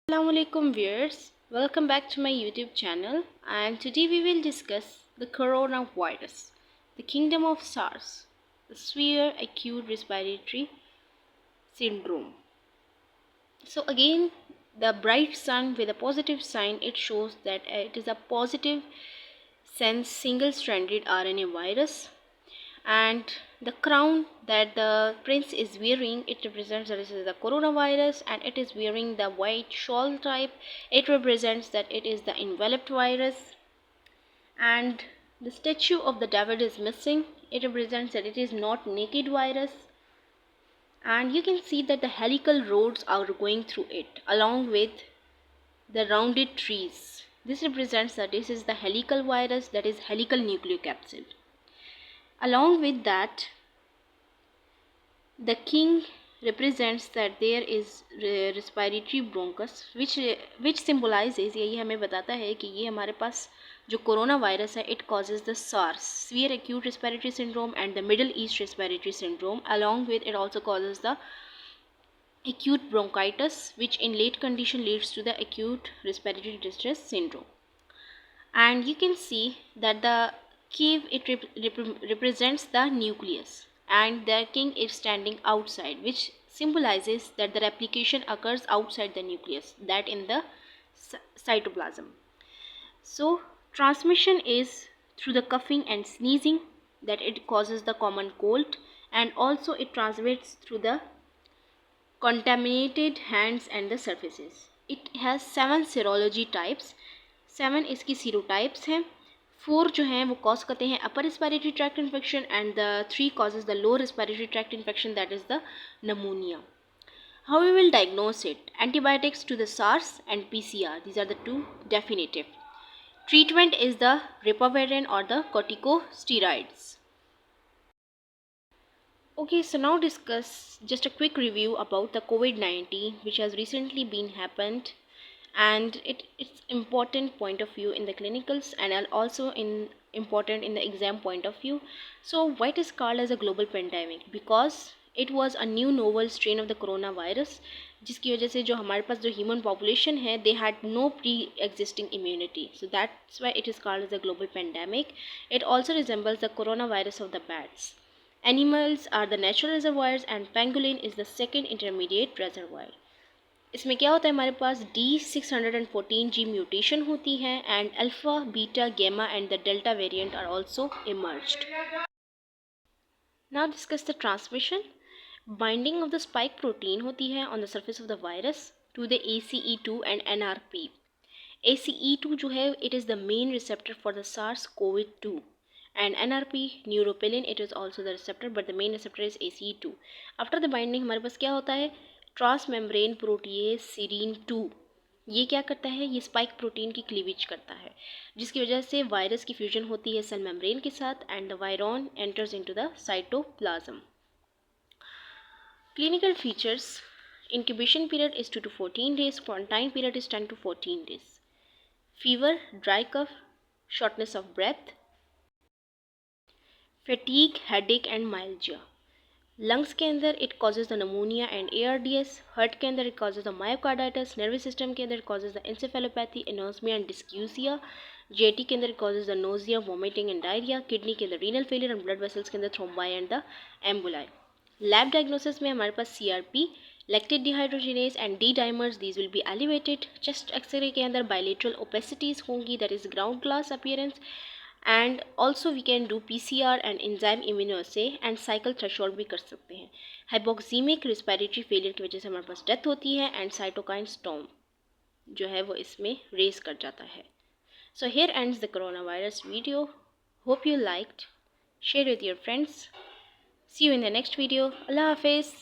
Assalamualaikum viewers, welcome back to my YouTube channel, and today we will discuss the coronavirus, the kingdom of SARS, the severe acute respiratory syndrome. So again, the bright sun with a positive sign, it shows that it is a positive sense single-stranded RNA virus, and the crown that the prince is wearing, it represents that this is the coronavirus, and it is wearing the white shawl type, it represents that it is the enveloped virus. And the statue of the David is missing, it represents that it is not naked virus. And you can see that the helical roads are going through it along with the rounded trees. This represents that this is the helical virus, that is helical nucleocapsid. Along with that, the king represents that there is respiratory bronchus which symbolizes, ये हमें बताता है कि ये हमारे पास जो corona virus है, it causes the SARS, severe acute respiratory syndrome, and the Middle East respiratory syndrome. Along with it also causes the acute bronchitis, which in late condition leads to the acute respiratory distress syndrome. And you can see that the cave, it represents the nucleus, and the king is standing outside, which symbolizes that the replication occurs outside the nucleus, that in the cytoplasm. So transmission is through the coughing and sneezing, that it causes the common cold, and also it transmits through the contaminated hands and the surfaces. It has 7 serology types. 7 इसकी serotypes हैं. 4 जो हैं वो cause करते हैं upper respiratory tract infection, and the 3 causes the lower respiratory tract infection, that is the pneumonia. How we will diagnose it? Antibiotics to the SARS and PCR. These are the two definitive. Treatment is the ribavirin or the corticosteroids. Okay, so now discuss just a quick review about the COVID-19, which has recently been happened, and it's important point of view in the clinicals, and also important in the exam point of view. So why it is called as a global pandemic? Because it was a new novel strain of the coronavirus, जिसकी वजह से जो हमारे पास जो human population है, they had no pre-existing immunity. So that's why it is called as a global pandemic. It also resembles the coronavirus of the bats. Animals are the natural reservoirs, and pangolin is the second intermediate reservoir. इसमें क्या होता है, हमारे पास D614G mutation होती है, and alpha beta gamma and the delta variant are also emerged. Now discuss the transmission. Binding of the spike protein होती है on the surface of the virus to the ACE2 and NRP. ACE2 जो है, it is the main receptor for the SARS-CoV-2, and NRP neuropilin, it is also the receptor, but the main receptor is ACE2. After the binding हमारे पास क्या होता है, trans membrane protease serine 2, ये क्या करता है, ये स्पाइक प्रोटीन की क्लीवेज करता है, जिसकी वजह से वायरस की फ्यूजन होती है सेल मेम्ब्रेन के साथ, and the virion enters into the cytoplasm. Clinical features. incubation period is 2 to 14 days, quarantine period is 10 to 14 days. fever, dry cough, shortness of breath, fatigue, headache and myalgia. Lungs के अंदर it causes the pneumonia and ARDS. Heart के अंदर it causes the myocarditis. Nervous system के अंदर causes the encephalopathy, anosmia and dysgeusia. GIT के अंदर causes the nausea, vomiting and diarrhoea. Kidney के अंदर renal failure, and blood vessels के अंदर thrombi and the emboli. Lab diagnosis में हमारे पास CRP, lactate dehydrogenase and D dimers, these will be elevated. Chest x ray के अंदर बायलेटरल ओपेसिटीज़ होंगी, that is ground glass appearance. And also we can do PCR and enzyme immunoassay, and cycle threshold भी कर सकते हैं. हाइपोक्सीमिक respiratory failure की वजह से हमारे पास डेथ होती है, एंड साइटोकाइन स्टॉर्म जो है वो इसमें रेस कर जाता है. So here ends the corona virus video. Hope you liked. Share with your friends. See you in the next video. अल्लाह हाफिज़.